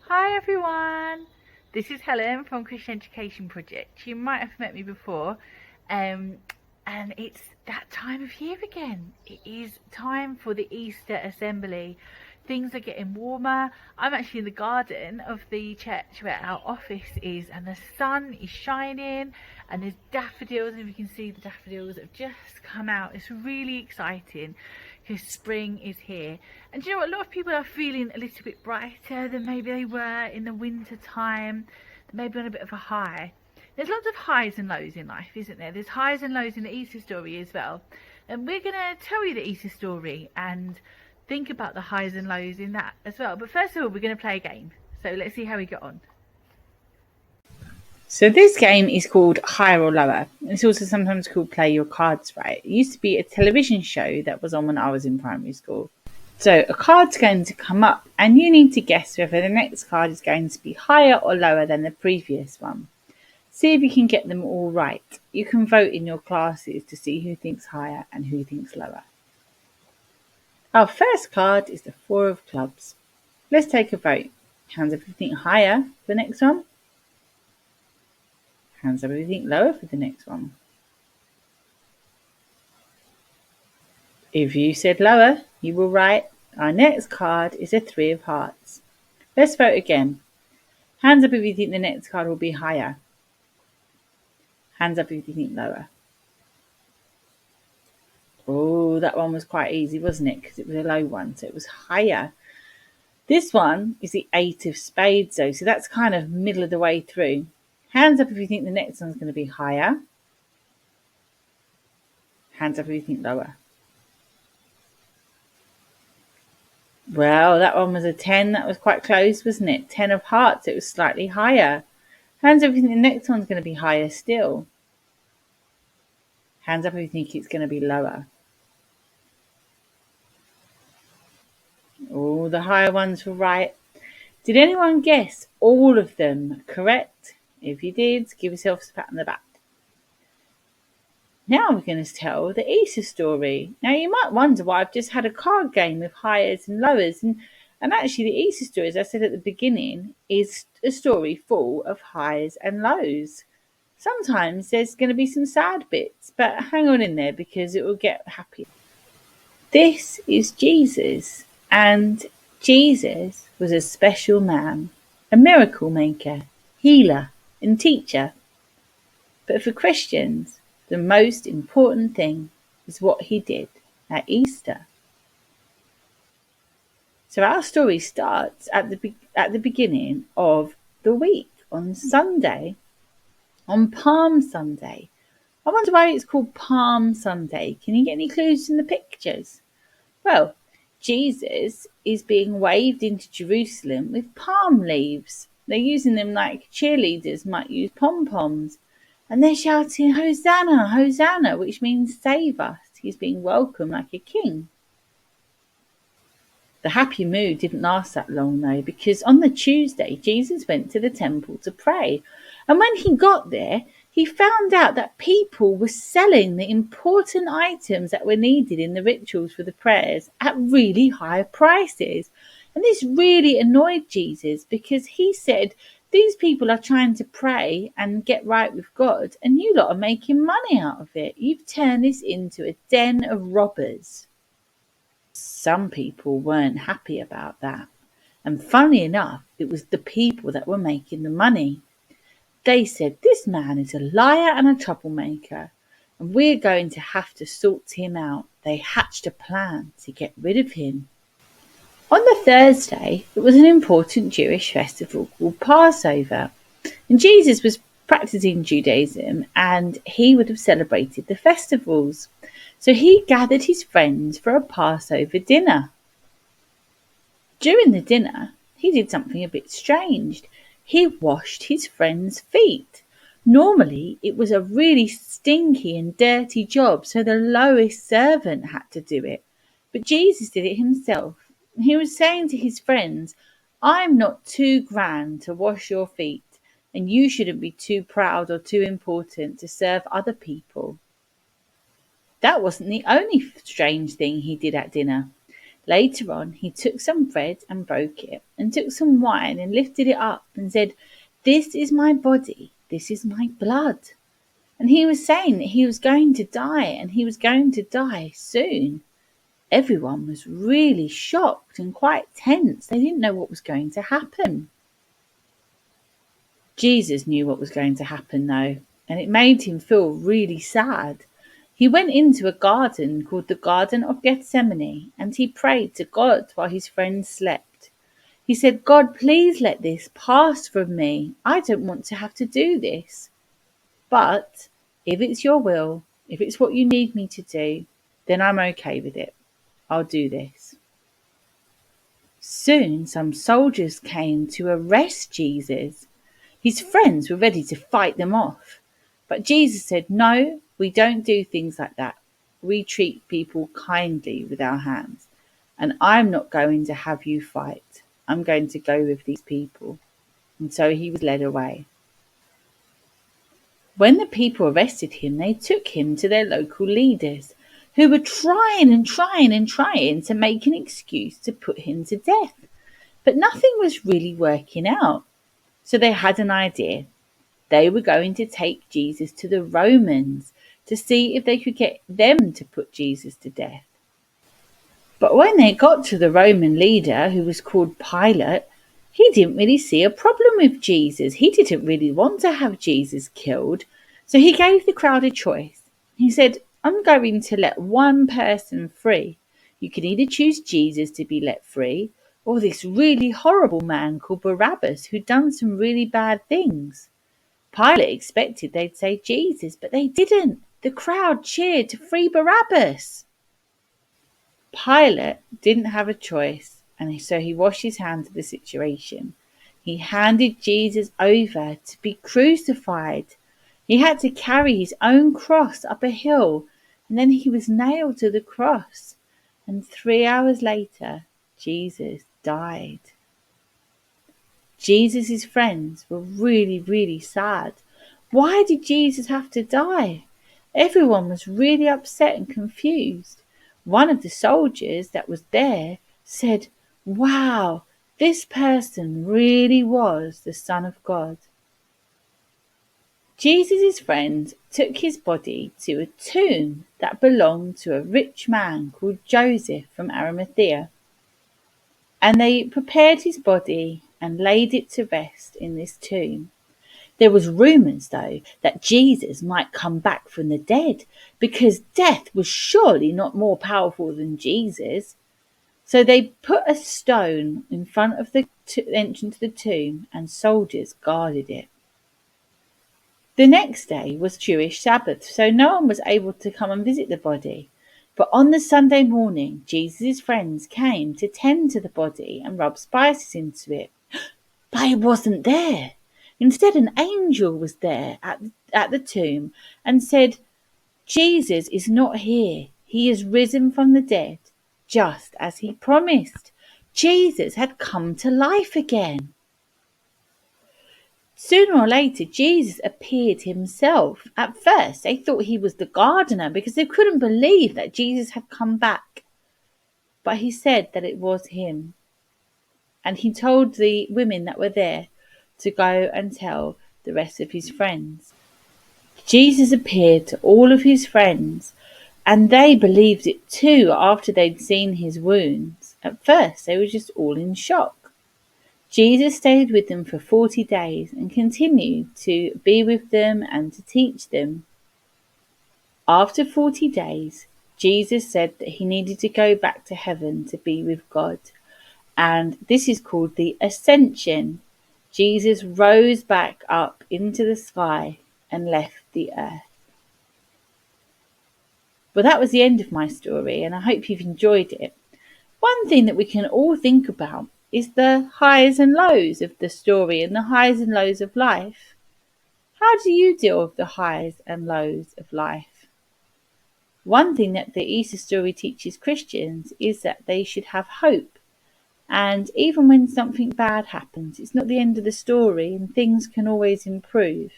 Hi everyone, this is Helen from Christian Education Project. You might have met me before, um, and it's that time of year again. It is time for the Easter Assembly. Things are getting warmer. I'm actually in the garden of the church where our office is, and the sun is shining, and there's daffodils, and if you can see, the daffodils have just come out. It's really exciting because spring is here. And do you know what? A lot of people are feeling a little bit brighter than maybe they were in the winter time. They're maybe on a bit of a high. There's lots of highs and lows in life, isn't there? There's highs and lows in the Easter story as well. And we're going to tell you the Easter story and think about the highs and lows in that as well. But first of all, we're going to play a game. So let's see how we get on. So this game is called Higher or Lower. It's also sometimes called Play Your Cards Right. It used to be a television show that was on when I was in primary school. So a card's going to come up and you need to guess whether the next card is going to be higher or lower than the previous one. See if you can get them all right. You can vote in your classes to see who thinks higher and who thinks lower. Our first card is the Four of Clubs. Let's take a vote. Hands up if you think higher for the next one. Hands up if you think lower for the next one. If you said lower, you were right. Our next card is a Three of Hearts. Let's vote again. Hands up if you think the next card will be higher. Hands up if you think lower. Oh, that one was quite easy, wasn't it? Because it was a low one, so it was higher. This one is the Eight of Spades, though, so that's kind of middle of the way through. Hands up if you think the next one's going to be higher. Hands up if you think lower. Well, that one was a 10. That was quite close, wasn't it? 10 of Hearts. It was slightly higher. Hands up if you think the next one's going to be higher still. Hands up if you think it's going to be lower. Oh, the higher ones were right. Did anyone guess all of them correct? If you did, give yourself a pat on the back. Now we're going to tell the Easter story. Now you might wonder why I've just had a card game with highers and lowers. And actually the Easter story, as I said at the beginning, is a story full of highs and lows. Sometimes there's going to be some sad bits, but hang on in there because it will get happy. This is Jesus, and Jesus was a special man, a miracle maker, healer, and teacher. But for Christians, the most important thing is what he did at Easter. So our story starts at the beginning of the week, on Sunday, on Palm Sunday. I wonder why it's called Palm Sunday. Can you get any clues in the pictures? Well, Jesus is being waved into Jerusalem with palm leaves. They're using them like cheerleaders might use pom-poms. And they're shouting, Hosanna, Hosanna, which means save us. He's being welcomed like a king. The happy mood didn't last that long though, because on the Tuesday, Jesus went to the temple to pray. And when he got there, he found out that people were selling the important items that were needed in the rituals for the prayers at really high prices. And this really annoyed Jesus because he said, these people are trying to pray and get right with God, and you lot are making money out of it. You've turned this into a den of robbers. Some people weren't happy about that. And funny enough, it was the people that were making the money. They said, this man is a liar and a troublemaker, and we're going to have to sort him out. They hatched a plan to get rid of him. On the Thursday, it was an important Jewish festival called Passover, and Jesus was practicing Judaism and he would have celebrated the festivals. So he gathered his friends for a Passover dinner. During the dinner, he did something a bit strange. He washed his friends' feet. Normally, it was a really stinky and dirty job, so the lowest servant had to do it. But Jesus did it himself. He was saying to his friends, I'm not too grand to wash your feet, and you shouldn't be too proud or too important to serve other people. That wasn't the only strange thing he did at dinner. Later on, he took some bread and broke it, and took some wine and lifted it up and said, "This is my body, this is my blood." And he was saying that he was going to die, and he was going to die soon. Everyone was really shocked and quite tense. They didn't know what was going to happen. Jesus knew what was going to happen though, and it made him feel really sad. He went into a garden called the Garden of Gethsemane, and he prayed to God while his friends slept. He said, "God, please let this pass from me. I don't want to have to do this. But if it's your will, if it's what you need me to do, then I'm okay with it. I'll do this." Soon some soldiers came to arrest Jesus. His friends were ready to fight them off. But Jesus said, "No, we don't do things like that. We treat people kindly with our hands. And I'm not going to have you fight. I'm going to go with these people." And so he was led away. When the people arrested him, they took him to their local leaders, who were trying to make an excuse to put him to death. But nothing was really working out. So they had an idea. They were going to take Jesus to the Romans to see if they could get them to put Jesus to death. But when they got to the Roman leader, who was called Pilate, he didn't really see a problem with Jesus. He didn't really want to have Jesus killed. So he gave the crowd a choice. He said, "I'm going to let one person free. You can either choose Jesus to be let free, or this really horrible man called Barabbas who'd done some really bad things." Pilate expected they'd say Jesus, but they didn't. The crowd cheered to free Barabbas. Pilate didn't have a choice, and so he washed his hands of the situation. He handed Jesus over to be crucified. He had to carry his own cross up a hill, and then he was nailed to the cross. And 3 hours later, Jesus died. Jesus' friends were really, really sad. Why did Jesus have to die? Everyone was really upset and confused. One of the soldiers that was there said, "Wow, this person really was the Son of God." Jesus' friends took his body to a tomb that belonged to a rich man called Joseph from Arimathea. And they prepared his body and laid it to rest in this tomb. There was rumours, though, that Jesus might come back from the dead, because death was surely not more powerful than Jesus. So they put a stone in front of the entrance to the tomb, and soldiers guarded it. The next day was Jewish Sabbath, so no one was able to come and visit the body. But on the Sunday morning, Jesus' friends came to tend to the body and rub spices into it. But it wasn't there. Instead, an angel was there at the tomb and said, "Jesus is not here. He is risen from the dead, just as he promised." Jesus had come to life again. Sooner or later, Jesus appeared himself. At first, they thought he was the gardener because they couldn't believe that Jesus had come back. But he said that it was him. And he told the women that were there to go and tell the rest of his friends. Jesus appeared to all of his friends, and they believed it too after they'd seen his wounds. At first, they were just all in shock. Jesus stayed with them for 40 days and continued to be with them and to teach them. After 40 days, Jesus said that he needed to go back to heaven to be with God. And this is called the Ascension. Jesus rose back up into the sky and left the earth. Well, that was the end of my story, and I hope you've enjoyed it. One thing that we can all think about is the highs and lows of the story and the highs and lows of life. How do you deal with the highs and lows of life? One thing that the Easter story teaches Christians is that they should have hope. And even when something bad happens, it's not the end of the story and things can always improve.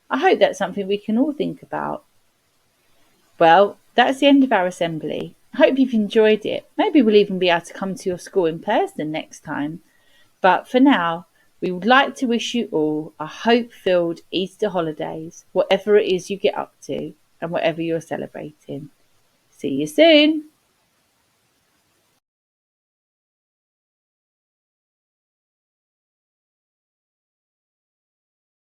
I hope that's something we can all think about. Well, that's the end of our assembly. Hope you've enjoyed it. Maybe we'll even be able to come to your school in person next time. But for now, we would like to wish you all a hope-filled Easter holidays, whatever it is you get up to and whatever you're celebrating. See you soon.